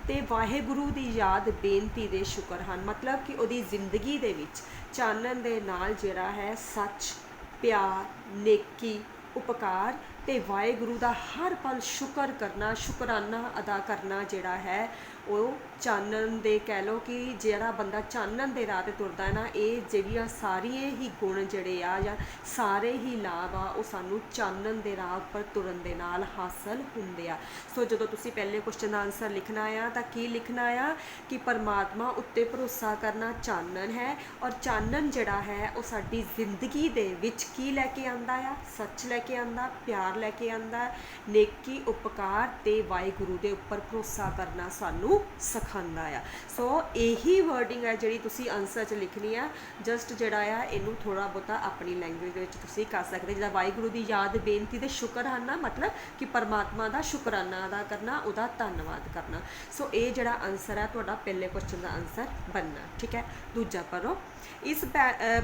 ਤੇ ਵਾਹਿਗੁਰੂ ਦੀ ਯਾਦ, ਬੇਨਤੀ ਦੇ ਸ਼ੁਕਰ ਹਨ। ਮਤਲਬ ਕਿ ਉਹਦੀ ਜ਼ਿੰਦਗੀ ਦੇ ਵਿੱਚ ਚਾਨਣ ਦੇ ਨਾਲ ਜਿਹੜਾ ਹੈ ਸੱਚ, ਪਿਆਰ, ਨੇਕੀ, ਉਪਕਾਰ ਤੇ ਵਾਹਿਗੁਰੂ ਦਾ ਹਰ ਪਲ ਸ਼ੁਕਰ ਕਰਨਾ, ਸ਼ੁਕਰਾਨਾ ਅਦਾ ਕਰਨਾ ਜਿਹੜਾ ਹੈ ਉਹ ਚਾਨਣ ਦੇ, ਕਹਿ ਲਓ ਕਿ ਜਿਹੜਾ ਬੰਦਾ ਚਾਨਣ ਦੇ ਰਾਹ 'ਤੇ ਤੁਰਦਾ ਨਾ, ਇਹ ਜਿਹੜੀਆਂ ਸਾਰੀਆਂ ਹੀ ਗੁਣ ਜਿਹੜੇ ਆ ਜਾਂ ਸਾਰੇ ਹੀ ਲਾਭ ਆ ਉਹ ਸਾਨੂੰ ਚਾਨਣ ਦੇ ਰਾਹ ਉੱਪਰ ਤੁਰਨ ਦੇ ਨਾਲ ਹਾਸਲ ਹੁੰਦੇ ਆ। ਸੋ ਜਦੋਂ ਤੁਸੀਂ ਪਹਿਲੇ ਕੁਐਸਚਨ ਦਾ ਆਨਸਰ ਲਿਖਣਾ ਆ ਤਾਂ ਕੀ ਲਿਖਣਾ ਆ ਕਿ ਪਰਮਾਤਮਾ ਉੱਤੇ ਭਰੋਸਾ ਕਰਨਾ ਚਾਨਣ ਹੈ, ਔਰ ਚਾਨਣ ਜਿਹੜਾ ਹੈ ਉਹ ਸਾਡੀ ਜ਼ਿੰਦਗੀ ਦੇ ਵਿੱਚ ਕੀ ਲੈ ਕੇ ਆਉਂਦਾ ਆ, ਸੱਚ ਲੈ ਕੇ ਆਉਂਦਾ, ਪਿਆਰ ਲੈ ਕੇ ਆਉਂਦਾ, ਨੇਕੀ, ਉਪਕਾਰ ਤੇ ਵਾਹਿਗੁਰੂ ਦੇ ਉੱਪਰ ਭਰੋਸਾ ਕਰਨਾ ਸਾਨੂੰ ਸਿਖਾਉਂਦਾ ਆ। ਸੋ ਇਹੀ ਵਰਡਿੰਗ ਹੈ ਜਿਹੜੀ ਤੁਸੀਂ ਆਨਸਰ 'ਚ ਲਿਖਣੀ ਆ। ਜਸਟ ਜਿਹੜਾ ਆ ਇਹਨੂੰ ਥੋੜ੍ਹਾ ਬਹੁਤਾ ਆਪਣੀ ਲੈਂਗੁਏਜ ਦੇ ਵਿੱਚ ਤੁਸੀਂ ਕਰ ਸਕਦੇ। ਜਿੱਦਾਂ ਵਾਹਿਗੁਰੂ ਦੀ ਯਾਦ, ਬੇਨਤੀ ਤੇ ਸ਼ੁਕਰਾਨਾ, ਮਤਲਬ ਕਿ ਪਰਮਾਤਮਾ ਦਾ ਸ਼ੁਕਰਾਨਾ ਅਦਾ ਕਰਨਾ, ਉਹਦਾ ਧੰਨਵਾਦ ਕਰਨਾ। ਸੋ ਇਹ ਜਿਹੜਾ ਆਨਸਰ ਹੈ ਤੁਹਾਡਾ ਪਹਿਲੇ ਕੁਐਸਚਨ ਦਾ ਆਨਸਰ ਬਣਨਾ। ਠੀਕ ਹੈ, ਦੂਜਾ ਪੜ੍ਹੋ। ਇਸ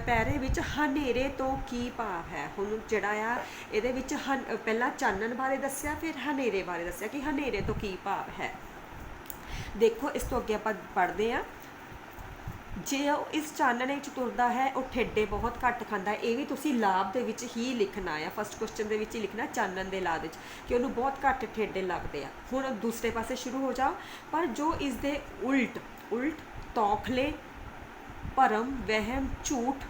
ਪੈਰੇ ਵਿੱਚ ਹਨੇਰੇ ਤੋਂ ਕੀ ਭਾਵ ਹੈ। ਹੁਣ ਜਿਹੜਾ ਆ ਇਹਦੇ ਵਿੱਚ ਪਹਿਲਾਂ ਚਾਨਣ ਬਾਰੇ ਦੱਸਿਆ, ਫਿਰ ਹਨੇਰੇ ਬਾਰੇ ਦੱਸਿਆ ਕਿ ਹਨੇਰੇ ਤੋਂ ਕੀ ਭਾਵ ਹੈ। ਦੇਖੋ ਇਸ ਤੋਂ ਅੱਗੇ ਆਪਾਂ ਪੜ੍ਹਦੇ ਹਾਂ। ਜੇ ਉਹ ਇਸ ਚਾਨਣੇ 'ਚ ਤੁਰਦਾ ਹੈ ਉਹ ਠੇਡੇ ਬਹੁਤ ਘੱਟ ਖਾਂਦਾ ਹੈ। ਇਹ ਵੀ ਤੁਸੀਂ ਲਾਭ ਦੇ ਵਿੱਚ ਹੀ ਲਿਖਣਾ ਆ, ਫਸਟ ਕੁਐਸਚਨ ਦੇ ਵਿੱਚ ਹੀ ਲਿਖਣਾ ਚਾਨਣ ਦੇ ਲਾਭ ਵਿੱਚ ਕਿ ਉਹਨੂੰ ਬਹੁਤ ਘੱਟ ਠੇਡੇ ਲੱਗਦੇ ਆ। ਹੁਣ ਦੂਸਰੇ ਪਾਸੇ ਸ਼ੁਰੂ ਹੋ ਜਾਓ। ਪਰ ਜੋ ਇਸ ਦੇ ਉਲਟ ਤੌਖਲੇ, ਭਰਮ, ਵਹਿਮ, ਝੂਠ,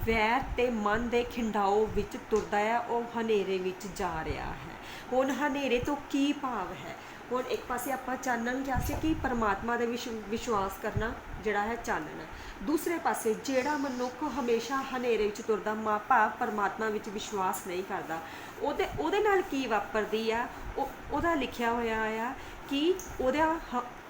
ਵੈਰ ਤੇ ਮਨ ਦੇ ਖਿੰਡਾਓ ਵਿੱਚ ਤੁਰਦਾ ਹੈ, ਉਹ ਹਨੇਰੇ ਵਿੱਚ ਜਾ ਰਿਹਾ ਹੈ। ਹੁਣ ਹਨੇਰੇ ਤੋਂ ਕੀ ਭਾਵ ਹੈ। ਹੁਣ ਇੱਕ ਪਾਸੇ ਆਪਾਂ ਚਾਨਣ ਕਿਹਾ ਸੀ ਕਿ ਪਰਮਾਤਮਾ ਦੇ ਵਿਸ਼ਵਾਸ ਕਰਨਾ ਜਿਹੜਾ ਹੈ ਚਾਨਣ ਹੈ। ਦੂਸਰੇ ਪਾਸੇ ਜਿਹੜਾ ਮਨੁੱਖ ਹਮੇਸ਼ਾ ਹਨੇਰੇ ਵਿੱਚ ਤੁਰਦਾ, ਭਾਵ ਪਰਮਾਤਮਾ ਵਿੱਚ ਵਿਸ਼ਵਾਸ ਨਹੀਂ ਕਰਦਾ, ਉਹਦੇ ਨਾਲ ਕੀ ਵਾਪਰਦੀ ਆ, ਉਹਦਾ ਲਿਖਿਆ ਹੋਇਆ ਆ ਕਿ ਉਹਦਾ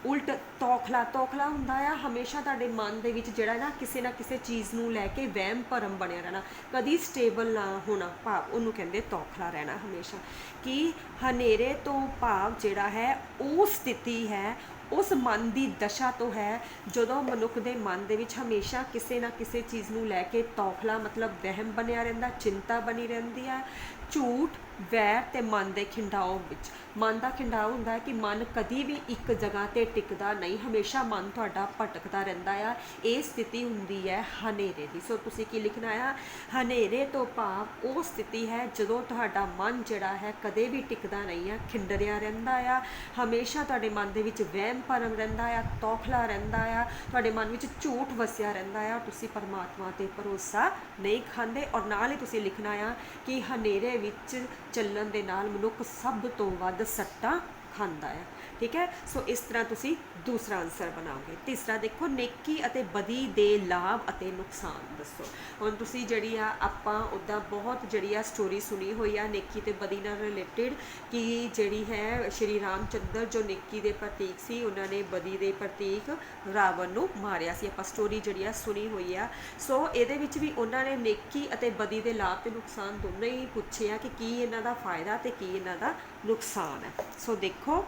ਉਲਟ ਤੌਖਲਾ ਹੁੰਦਾ ਆ। ਹਮੇਸ਼ਾ ਤੁਹਾਡੇ ਮਨ ਦੇ ਵਿੱਚ ਜਿਹੜਾ ਨਾ ਕਿਸੇ ਚੀਜ਼ ਨੂੰ ਲੈ ਕੇ ਵਹਿਮ ਭਰਮ ਬਣਿਆ ਰਹਿਣਾ, ਕਦੀ ਸਟੇਬਲ ਨਾ ਹੋਣਾ, ਭਾਵ ਉਹਨੂੰ ਕਹਿੰਦੇ ਤੌਖਲਾ ਰਹਿਣਾ ਹਮੇਸ਼ਾ। ਕਿ ਹਨੇਰੇ ਤੋਂ ਭਾਵ ਜਿਹੜਾ ਹੈ ਉਹ ਸਥਿਤੀ ਹੈ, ਉਸ ਮਨ ਦੀ ਦਸ਼ਾ ਤੋਂ ਹੈ ਜਦੋਂ ਮਨੁੱਖ ਦੇ ਮਨ ਦੇ ਵਿੱਚ ਹਮੇਸ਼ਾ ਕਿਸੇ ਨਾ ਕਿਸੇ ਚੀਜ਼ ਨੂੰ ਲੈ ਕੇ ਤੌਖਲਾ, ਮਤਲਬ ਵਹਿਮ ਬਣਿਆ ਰਹਿੰਦਾ, ਚਿੰਤਾ ਬਣੀ ਰਹਿੰਦੀ ਹੈ, ਝੂਠ, ਵੈਰ ਤੇ ਮਨ ਦੇ ਖਿੰਡਾਓ ਵਿੱਚ। ਮਨ ਦਾ ਖਿੰਡਾਓ ਹੁੰਦਾ ਹੈ ਕਿ ਮਨ ਕਦੀ ਵੀ ਇੱਕ ਜਗ੍ਹਾ ਤੇ ਟਿਕਦਾ ਨਹੀਂ, ਹਮੇਸ਼ਾ ਮਨ ਤੁਹਾਡਾ ਭਟਕਦਾ ਰਹਿੰਦਾ ਆ। ਇਹ ਸਥਿਤੀ ਹੁੰਦੀ ਹੈ ਹਨੇਰੇ ਦੀ। ਸੋ ਤੁਸੀਂ ਕੀ ਲਿਖਣਾ ਆ? ਹਨੇਰੇ ਤੋਂ ਭਾਵ ਉਹ ਸਥਿਤੀ ਹੈ ਜਦੋਂ ਤੁਹਾਡਾ ਮਨ ਜਿਹੜਾ ਹੈ ਕਦੇ ਵੀ ਟਿਕਦਾ ਨਹੀਂ ਆ, ਖਿੰਡਰਿਆ ਰਹਿੰਦਾ ਆ। ਹਮੇਸ਼ਾ ਤੁਹਾਡੇ ਮਨ ਦੇ ਵਿੱਚ ਵਹਿਮ ਭਰਮ ਰਹਿੰਦਾ ਆ, ਤੌਖਲਾ ਰਹਿੰਦਾ ਆ, ਤੁਹਾਡੇ ਮਨ ਵਿੱਚ ਝੂਠ ਵਸਿਆ ਰਹਿੰਦਾ ਆ। ਤੁਸੀਂ ਪਰਮਾਤਮਾ 'ਤੇ ਭਰੋਸਾ ਨਹੀਂ ਖਾਂਦੇ। ਔਰ ਨਾਲ ਹੀ ਤੁਸੀਂ ਲਿਖਣਾ ਆ ਕਿ ਹਨੇਰੇ ਵਿੱਚ ਚੱਲਣ ਦੇ ਨਾਲ ਮਨੁੱਖ ਸਭ ਤੋਂ ਵੱਧ ਸੱਟਾਂ ਖਾਂਦਾ ਹੈ। ਠੀਕ ਹੈ, ਸੋ ਇਸ ਤਰ੍ਹਾਂ ਤੁਸੀਂ ਦੂਸਰਾ ਆਨਸਰ ਬਣਾਓਗੇ। ਤੀਸਰਾ ਦੇਖੋ, ਨੇਕੀ ਅਤੇ ਬਦੀ ਦੇ ਲਾਭ ਅਤੇ ਨੁਕਸਾਨ ਦੱਸੋ। ਹੁਣ ਤੁਸੀਂ ਜਿਹੜੀ ਆ ਆਪਾਂ ਉੱਦਾਂ ਬਹੁਤ ਜਿਹੜੀ ਆ ਸਟੋਰੀ ਸੁਣੀ ਹੋਈ ਆ ਨੇਕੀ ਤੇ ਬਦੀ ਨਾਲ ਰਿਲੇਟਿਡ, ਕਿ ਜਿਹੜੀ ਹੈ ਸ਼੍ਰੀ ਰਾਮ ਚੰਦਰ ਜੋ ਨੇਕੀ ਦੇ ਪ੍ਰਤੀਕ ਸੀ, ਉਹਨਾਂ ਨੇ ਬਦੀ ਦੇ ਪ੍ਰਤੀਕ ਰਾਵਣ ਨੂੰ ਮਾਰਿਆ ਸੀ। ਆਪਾਂ ਸਟੋਰੀ ਜਿਹੜੀ ਆ ਸੁਣੀ ਹੋਈ ਆ। ਸੋ ਇਹਦੇ ਵਿੱਚ ਵੀ ਉਹਨਾਂ ਨੇ ਨੇਕੀ ਅਤੇ ਬਦੀ ਦੇ ਲਾਭ ਤੇ ਨੁਕਸਾਨ ਦੋਨੋਂ ਹੀ ਪੁੱਛੇ ਆ ਕਿ ਕੀ ਇਹਨਾਂ ਦਾ ਫਾਇਦਾ ਤੇ ਕੀ ਇਹਨਾਂ ਦਾ ਨੁਕਸਾਨ ਹੈ। ਸੋ ਦੇਖੋ,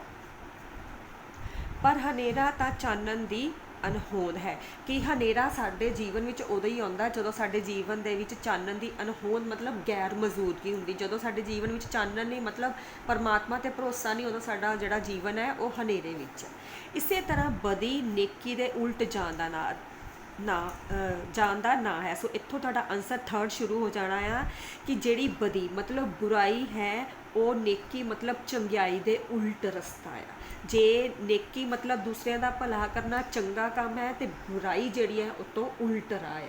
ਪਰ ਹਨੇਰਾ ਤਾਂ ਚਾਨਣ ਦੀ ਅਣਹੋਂਦ ਹੈ। ਕਿ ਹਨੇਰਾ ਸਾਡੇ ਜੀਵਨ ਵਿੱਚ ਉਦੋਂ ਹੀ ਆਉਂਦਾ ਜਦੋਂ ਸਾਡੇ ਜੀਵਨ ਦੇ ਵਿੱਚ ਚਾਨਣ ਦੀ ਅਣਹੋਂਦ ਮਤਲਬ ਗੈਰ ਮੌਜੂਦਗੀ ਹੁੰਦੀ। ਜਦੋਂ ਸਾਡੇ ਜੀਵਨ ਵਿੱਚ ਚਾਨਣ ਨਹੀਂ ਮਤਲਬ ਪਰਮਾਤਮਾ 'ਤੇ ਭਰੋਸਾ ਨਹੀਂ, ਉਦੋਂ ਸਾਡਾ ਜਿਹੜਾ ਜੀਵਨ ਹੈ ਉਹ ਹਨੇਰੇ ਵਿੱਚ ਹੈ। ਇਸੇ ਤਰ੍ਹਾਂ ਬਦੀ ਨੇਕੀ ਦੇ ਉਲਟ ਜਾਣ ਦਾ ਜਾਣ ਦਾ ਨਾਂ ਹੈ। ਸੋ ਇੱਥੋਂ ਤੁਹਾਡਾ ਆਨਸਰ ਥਰਡ ਸ਼ੁਰੂ ਹੋ ਜਾਣਾ ਆ ਕਿ ਜਿਹੜੀ ਬਦੀ ਮਤਲਬ ਬੁਰਾਈ ਹੈ, ਉਹ ਨੇਕੀ ਮਤਲਬ ਚੰਗਿਆਈ ਦੇ ਉਲਟ ਰਸਤਾ ਆ। ਜੇ ਨੇਕੀ ਮਤਲਬ ਦੂਸਰਿਆਂ ਦਾ ਭਲਾ ਕਰਨਾ ਚੰਗਾ ਕੰਮ ਹੈ, ਤੇ ਬੁਰਾਈ ਜਿਹੜੀ ਹੈ ਉਹ ਤੋਂ ਉਲਟ ਰਾਹ ਆ।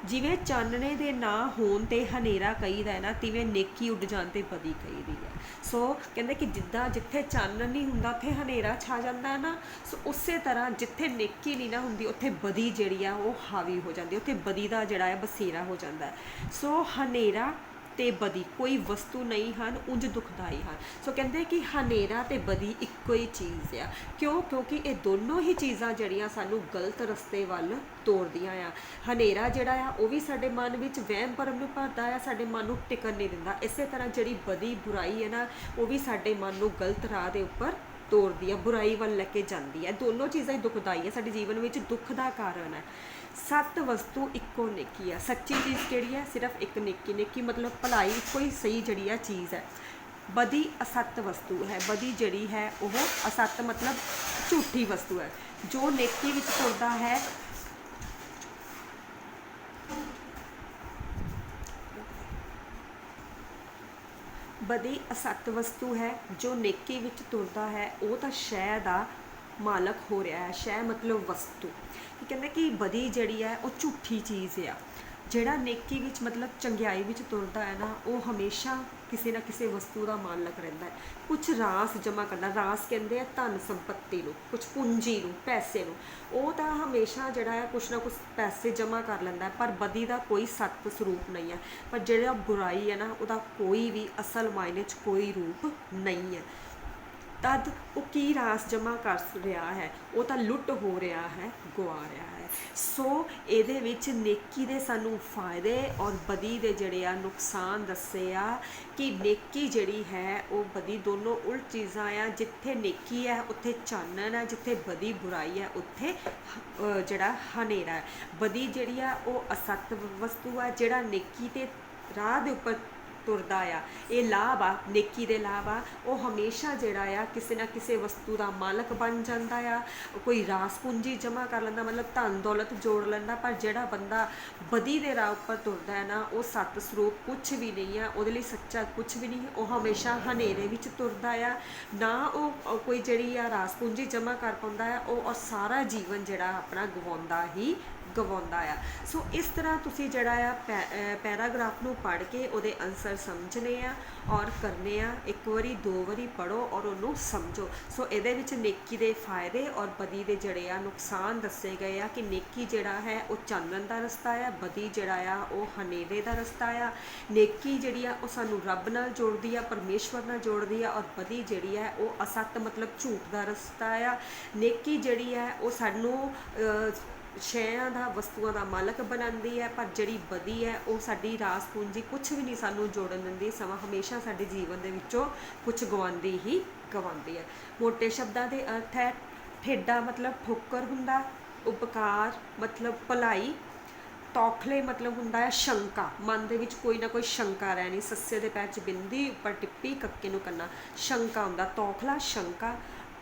ਜਿਵੇਂ ਚਾਨਣੇ ਦੇ ਨਾ ਹੋਣ ਤੇ ਹਨੇਰਾ ਕਹੀਦਾ ਹੈ ਨਾ, ਤਿਵੇਂ ਨੇਕੀ ਉੱਡ ਜਾਣ ਤੇ ਬਦੀ ਕਹੀਦੀ ਹੈ। ਸੋ ਕਹਿੰਦੇ ਕਿ ਜਿੱਦਾਂ ਜਿੱਥੇ ਚਾਨਣ ਨਹੀਂ ਹੁੰਦਾ ਉੱਥੇ ਹਨੇਰਾ ਛਾ ਜਾਂਦਾ ਹੈ ਨਾ, ਸੋ ਉਸੇ ਤਰ੍ਹਾਂ ਜਿੱਥੇ ਨੇਕੀ ਨਹੀਂ ਨਾ ਹੁੰਦੀ ਉੱਥੇ ਬਦੀ ਜਿਹੜੀ ਆ ਉਹ ਹਾਵੀ ਹੋ ਜਾਂਦੀ, ਉੱਥੇ ਬਦੀ ਦਾ ਜਿਹੜਾ ਹੈ ਬਸੇਰਾ ਹੋ ਜਾਂਦਾ ਹੈ। ਸੋ ਹਨੇਰਾ ਤੇ ਬਦੀ ਕੋਈ ਵਸਤੂ ਨਹੀਂ ਹਨ, ਉਂਝ ਦੁਖਦਾਈ ਹਨ। ਸੋ ਕਹਿੰਦੇ ਕਿ ਹਨੇਰਾ ਤੇ ਬਦੀ ਇੱਕੋ ਹੀ ਚੀਜ਼ ਆ। ਕਿਉਂਕਿ ਇਹ ਦੋਨੋਂ ਹੀ ਚੀਜ਼ਾਂ ਜਿਹੜੀਆਂ ਸਾਨੂੰ ਗਲਤ ਰਸਤੇ ਵੱਲ ਤੋਰਦੀਆਂ ਆ। ਹਨੇਰਾ ਜਿਹੜਾ ਆ ਉਹ ਵੀ ਸਾਡੇ ਮਨ ਵਿੱਚ ਵਹਿਮ ਭਰਮ ਨੂੰ ਭਰਦਾ ਆ, ਸਾਡੇ ਮਨ ਨੂੰ ਟਿਕਣ ਨਹੀਂ ਦਿੰਦਾ। ਇਸੇ ਤਰ੍ਹਾਂ ਜਿਹੜੀ ਬਦੀ ਬੁਰਾਈ ਹੈ ਨਾ, ਉਹ ਵੀ ਸਾਡੇ ਮਨ ਨੂੰ ਗਲਤ ਰਾਹ ਦੇ ਉੱਪਰ ਤੋਰਦੀ ਆ, ਬੁਰਾਈ ਵੱਲ ਲੈ ਕੇ ਜਾਂਦੀ ਹੈ। ਦੋਨੋਂ ਚੀਜ਼ਾਂ ਹੀ ਦੁਖਦਾਈ ਹੈ, ਸਾਡੇ ਜੀਵਨ ਵਿੱਚ ਦੁੱਖ ਦਾ ਕਾਰਨ ਹੈ। ਸੱਤ ਵਸਤੂ ਇੱਕੋ ਨੇਕੀ ਆ। ਸੱਚੀ ਚੀਜ਼ ਕਿਹੜੀ ਹੈ? ਸਿਰਫ ਇੱਕ ਨੇਕੀ। ਨੇਕੀ ਮਤਲਬ ਭਲਾਈ, ਕੋਈ ਸਹੀ ਜਿਹੜੀ ਆ ਚੀਜ਼ ਹੈ। ਬਦੀ ਅਸੱਤ ਵਸਤੂ ਹੈ। ਬਦੀ ਜਿਹੜੀ ਹੈ ਉਹ ਅਸੱਤ ਮਤਲਬ ਝੂਠੀ ਵਸਤੂ ਹੈ। ਜੋ ਨੇਕੀ ਵਿੱਚ ਤੁਰਦਾ ਹੈ ਬਦੀ ਅਸੱਤ ਵਸਤੂ ਹੈ। ਜੋ ਨੇਕੀ ਵਿੱਚ ਤੁਰਦਾ ਹੈ ਉਹ ਤਾਂ ਸ਼ੈ ਦਾ ਮਾਲਕ ਹੋ ਰਿਹਾ ਹੈ। ਸ਼ੈ ਮਤਲਬ ਵਸਤੂ। ਕਹਿੰਦੇ ਕਿ ਬਦੀ ਜਿਹੜੀ ਹੈ ਉਹ ਝੂਠੀ ਚੀਜ਼ ਆ। ਜਿਹੜਾ ਨੇਕੀ ਵਿੱਚ ਮਤਲਬ ਚੰਗਿਆਈ ਵਿੱਚ ਤੁਰਦਾ ਹੈ ਨਾ, ਉਹ ਹਮੇਸ਼ਾ ਕਿਸੇ ਨਾ ਕਿਸੇ ਵਸਤੂ ਦਾ ਮਾਲਕ ਰਹਿੰਦਾ ਹੈ। ਕੁਛ ਰਾਸ ਜਮ੍ਹਾਂ ਕਰਨਾ, ਰਾਸ ਕਹਿੰਦੇ ਆ ਧਨ ਸੰਪત્ਤੀ ਨੂੰ, ਕੁਛ ਪੂੰਜੀ ਨੂੰ, ਪੈਸੇ ਨੂੰ। ਉਹ ਤਾਂ ਹਮੇਸ਼ਾ ਜਿਹੜਾ ਹੈ ਕੁਛ ਨਾ ਕੁਛ ਪੈਸੇ ਜਮ੍ਹਾਂ ਕਰ ਲੈਂਦਾ। ਪਰ ਬਦੀ ਦਾ ਕੋਈ ਸੱਤ ਸਰੂਪ ਨਹੀਂ ਹੈ। ਪਰ ਜਿਹੜਾ ਬੁਰਾਈ ਹੈ ਨਾ, ਉਹਦਾ ਕੋਈ ਵੀ ਅਸਲ ਮਾਇਨੇ 'ਚ ਕੋਈ ਰੂਪ ਨਹੀਂ ਹੈ। ਤਦ ਉਹ ਕੀ ਰਾਸ ਜਮ੍ਹਾਂ ਕਰ ਰਿਹਾ ਹੈ? ਉਹ ਤਾਂ ਲੁੱਟ ਹੋ ਰਿਹਾ ਹੈ, ਗਵਾ ਰਿਹਾ ਹੈ। ਸੋ ਇਹਦੇ ਵਿੱਚ ਨੇਕੀ ਦੇ ਸਾਨੂੰ ਫਾਇਦੇ ਔਰ ਬਦੀ ਦੇ ਜਿਹੜੇ ਆ ਨੁਕਸਾਨ ਦੱਸੇ ਆ ਕਿ ਨੇਕੀ ਜਿਹੜੀ ਹੈ ਉਹ ਬਦੀ ਦੋਨੋਂ ਉਲਟ ਚੀਜ਼ਾਂ ਆ। ਜਿੱਥੇ ਨੇਕੀ ਹੈ ਉੱਥੇ ਚਾਨਣ ਹੈ, ਜਿੱਥੇ ਬਦੀ ਬੁਰਾਈ ਹੈ ਉੱਥੇ ਜਿਹੜਾ ਹਨੇਰਾ ਹੈ। ਬਦੀ ਜਿਹੜੀ ਆ ਉਹ ਅਸੱਤ ਵਸਤੂ ਆ। ਜਿਹੜਾ ਨੇਕੀ ਤੇ ਰਾਹ ਦੇ ਉੱਪਰ ਤੁਰਦਾ ਆ, ਇਹ ਲਾਭ ਆ, ਨੇਕੀ ਦੇ ਲਾਭ ਆ, ਉਹ ਹਮੇਸ਼ਾ ਜਿਹੜਾ ਆ ਕਿਸੇ ਨਾ ਕਿਸੇ ਵਸਤੂ ਦਾ ਮਾਲਕ ਬਣ ਜਾਂਦਾ ਆ। ਕੋਈ ਰਾਸ ਪੂੰਜੀ ਜਮ੍ਹਾਂ ਕਰ ਲੈਂਦਾ, ਮਤਲਬ ਧਨ ਦੌਲਤ ਜੋੜ ਲੈਂਦਾ। ਪਰ ਜਿਹੜਾ ਬੰਦਾ ਬਦੀ ਦੇ ਰਾਹ ਉੱਪਰ ਤੁਰਦਾ ਹੈ ਨਾ, ਉਹ ਸੱਤ ਸਰੂਪ ਕੁਛ ਵੀ ਨਹੀਂ ਆ, ਉਹਦੇ ਲਈ ਸੱਚਾ ਕੁਛ ਵੀ ਨਹੀਂ। ਉਹ ਹਮੇਸ਼ਾ ਹਨੇਰੇ ਵਿੱਚ ਤੁਰਦਾ ਆ। ਨਾ ਉਹ ਕੋਈ ਜਿਹੜੀ ਆ ਰਾਸ ਪੂੰਜੀ ਜਮ੍ਹਾਂ ਕਰ ਪਾਉਂਦਾ ਆ, ਉਹ ਸਾਰਾ ਜੀਵਨ ਜਿਹੜਾ ਆਪਣਾ ਗਵਾਉਂਦਾ ਆ। ਸੋ ਇਸ ਤਰ੍ਹਾਂ ਤੁਸੀਂ ਜਿਹੜਾ ਆ ਪੈਰਾਗ੍ਰਾਫ ਨੂੰ ਪੜ੍ਹ ਕੇ ਉਹਦੇ ਆਨਸਰ ਸਮਝਣੇ ਆ ਔਰ ਕਰਨੇ ਆ। ਇੱਕ ਵਾਰੀ ਦੋ ਵਾਰੀ ਪੜ੍ਹੋ ਔਰ ਉਹਨੂੰ ਸਮਝੋ। ਸੋ ਇਹਦੇ ਵਿੱਚ ਨੇਕੀ ਦੇ ਫਾਇਦੇ ਔਰ ਬਦੀ ਦੇ ਜਿਹੜੇ ਆ ਨੁਕਸਾਨ ਦੱਸੇ ਗਏ ਆ ਕਿ ਨੇਕੀ ਜਿਹੜਾ ਹੈ ਉਹ ਚਾਨਣ ਦਾ ਰਸਤਾ ਆ, ਬਦੀ ਜਿਹੜਾ ਆ ਉਹ ਹਨੇਰੇ ਦਾ ਰਸਤਾ ਆ। ਨੇਕੀ ਜਿਹੜੀ ਆ ਉਹ ਸਾਨੂੰ ਰੱਬ ਨਾਲ ਜੋੜਦੀ ਆ, ਪਰਮੇਸ਼ਵਰ ਨਾਲ ਜੋੜਦੀ ਆ। ਔਰ ਬਦੀ ਜਿਹੜੀ ਹੈ ਉਹ ਅਸੱਤ ਮਤਲਬ ਝੂਠ ਦਾ ਰਸਤਾ ਆ। ਨੇਕੀ ਜਿਹੜੀ ਹੈ ਉਹ ਸਾਨੂੰ ਸ਼ੈਆਂ ਦਾ, ਵਸਤੂਆਂ ਦਾ ਮਾਲਕ ਬਣਾਉਂਦੀ ਹੈ। ਪਰ ਜਿਹੜੀ ਬਦੀ ਹੈ ਉਹ ਸਾਡੀ ਰਾਸ ਪੂੰਜੀ ਕੁਛ ਵੀ ਨਹੀਂ ਸਾਨੂੰ ਜੋੜਨ ਦਿੰਦੀ, ਸਮਾਂ ਹਮੇਸ਼ਾ ਸਾਡੇ ਜੀਵਨ ਦੇ ਵਿੱਚੋਂ ਕੁਛ ਗਵਾਉਂਦੀ ਹੀ ਗਵਾਉਂਦੀ ਹੈ। ਮੋਟੇ ਸ਼ਬਦਾਂ ਦੇ ਅਰਥ ਹੈ ਠੇਡਾ ਮਤਲਬ ਠੋਕਰ ਹੁੰਦਾ, ਉਪਕਾਰ ਮਤਲਬ ਭਲਾਈ, ਤੌਖਲੇ ਮਤਲਬ ਹੁੰਦਾ ਹੈ ਸ਼ੰਕਾ, ਮਨ ਦੇ ਵਿੱਚ ਕੋਈ ਨਾ ਕੋਈ ਸ਼ੰਕਾ ਰਹਿਣੀ, ਸੱਸੇ ਦੇ ਪੈਰ 'ਚ ਬਿੰਦੀ, ਉੱਪਰ ਟਿੱਪੀ, ਕੱਕੇ ਨੂੰ ਕੰਨਾ, ਸ਼ੰਕਾ ਹੁੰਦਾ। ਤੌਖਲਾ ਸ਼ੰਕਾ।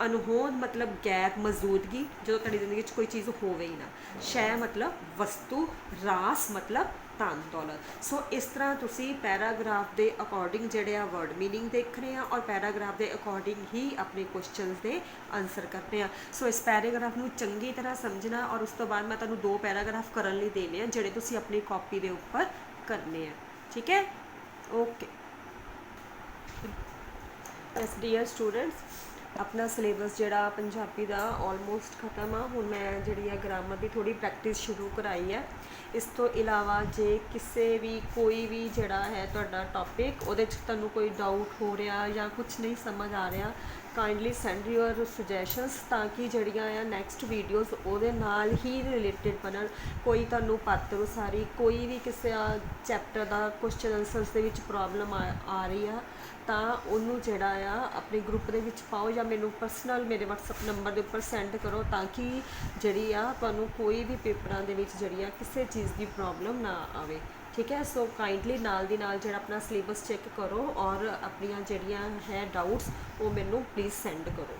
ਅਨਹੋਂਦ ਮਤਲਬ ਗੈਰ ਮੌਜੂਦਗੀ, ਜਦੋਂ ਤੁਹਾਡੀ ਜ਼ਿੰਦਗੀ 'ਚ ਕੋਈ ਚੀਜ਼ ਹੋਵੇ ਹੀ ਨਾ। ਸ਼ੈ ਮਤਲਬ ਵਸਤੂ, ਰਾਸ ਮਤਲਬ ਧਨ ਦੌਲਤ। ਸੋ ਇਸ ਤਰ੍ਹਾਂ ਤੁਸੀਂ ਪੈਰਾਗ੍ਰਾਫ ਦੇ ਅਕੋਰਡਿੰਗ ਜਿਹੜੇ ਆ ਵਰਡ ਮੀਨਿੰਗ ਦੇਖ ਰਹੇ ਆ, ਔਰ ਪੈਰਾਗ੍ਰਾਫ ਦੇ ਅਕੋਰਡਿੰਗ ਹੀ ਆਪਣੇ ਕੁਐਸਚਨਸ ਦੇ ਆਨਸਰ ਕਰਨੇ ਆ। ਸੋ ਇਸ ਪੈਰਾਗ੍ਰਾਫ ਨੂੰ ਚੰਗੀ ਤਰ੍ਹਾਂ ਸਮਝਣਾ, ਔਰ ਉਸ ਤੋਂ ਬਾਅਦ ਮੈਂ ਤੁਹਾਨੂੰ 2 ਪੈਰਾਗ੍ਰਾਫ ਕਰਨ ਲਈ ਦੇਣੇ ਆ ਜਿਹੜੇ ਤੁਸੀਂ ਆਪਣੀ ਕਾਪੀ ਦੇ ਉੱਪਰ ਕਰਨੇ ਆ। ਠੀਕ ਹੈ, ਓਕੇ। ਯੈਸ ਡੀਅਰ ਸਟੂਡੈਂਟਸ, ਆਪਣਾ ਸਿਲੇਬਸ ਜਿਹੜਾ ਪੰਜਾਬੀ ਦਾ ਆਲਮੋਸਟ ਖਤਮ ਆ। ਹੁਣ ਮੈਂ ਜਿਹੜੀ ਆ ਗ੍ਰਾਮਰ ਦੀ ਥੋੜ੍ਹੀ ਪ੍ਰੈਕਟਿਸ ਸ਼ੁਰੂ ਕਰਾਈ ਹੈ। ਇਸ ਤੋਂ ਇਲਾਵਾ ਜੇ ਕਿਸੇ ਵੀ ਕੋਈ ਵੀ ਜਿਹੜਾ ਹੈ ਤੁਹਾਡਾ ਟੌਪਿਕ, ਉਹਦੇ 'ਚ ਤੁਹਾਨੂੰ ਕੋਈ ਡਾਊਟ ਹੋ ਰਿਹਾ ਜਾਂ ਕੁਛ ਨਹੀਂ ਸਮਝ ਆ ਰਿਹਾ, ਕਾਈਂਡਲੀ ਸੈਂਡ ਯੂਅਰ ਸੁਜੈਸ਼ਨਸ, ਤਾਂ ਕਿ ਜਿਹੜੀਆਂ ਆ ਨੈਕਸਟ ਵੀਡੀਓਜ਼ ਉਹਦੇ ਨਾਲ ਹੀ ਰਿਲੇਟਡ ਬਣਨ। ਕੋਈ ਤੁਹਾਨੂੰ ਪੱਤ ਵਸਾਰੀ, ਕੋਈ ਵੀ ਕਿਸੇ ਚੈਪਟਰ ਦਾ ਕੁਐਸਚਨ ਆਨਸਰਸ ਦੇ ਵਿੱਚ ਪ੍ਰੋਬਲਮ ਆ ਰਹੀ ਆ, ਤਾਂ ਉਹਨੂੰ ਜਿਹੜਾ ਆ ਆਪਣੇ ਗਰੁੱਪ ਦੇ ਵਿੱਚ ਪਾਓ, ਜਾਂ ਮੈਨੂੰ ਪਰਸਨਲ ਮੇਰੇ ਵਟਸਐਪ ਨੰਬਰ ਦੇ ਉੱਪਰ ਸੈਂਡ ਕਰੋ, ਤਾਂ ਕਿ ਜਿਹੜੀ ਆ ਤੁਹਾਨੂੰ ਕੋਈ ਵੀ ਪੇਪਰਾਂ ਦੇ ਵਿੱਚ ਜਿਹੜੀ ਆ ਕਿਸੇ ਚੀਜ਼ ਦੀ ਪ੍ਰੋਬਲਮ ਨਾ ਆਵੇ। ਠੀਕ ਹੈ, ਸੋ ਕਾਈਂਡਲੀ ਨਾਲ ਦੀ ਨਾਲ ਜਿਹੜਾ ਆਪਣਾ ਸਿਲੇਬਸ ਚੈੱਕ ਕਰੋ, ਔਰ ਆਪਣੀਆਂ ਜਿਹੜੀਆਂ ਹੈ ਡਾਊਟਸ ਉਹ ਮੈਨੂੰ ਪਲੀਜ਼ ਸੈਂਡ ਕਰੋ।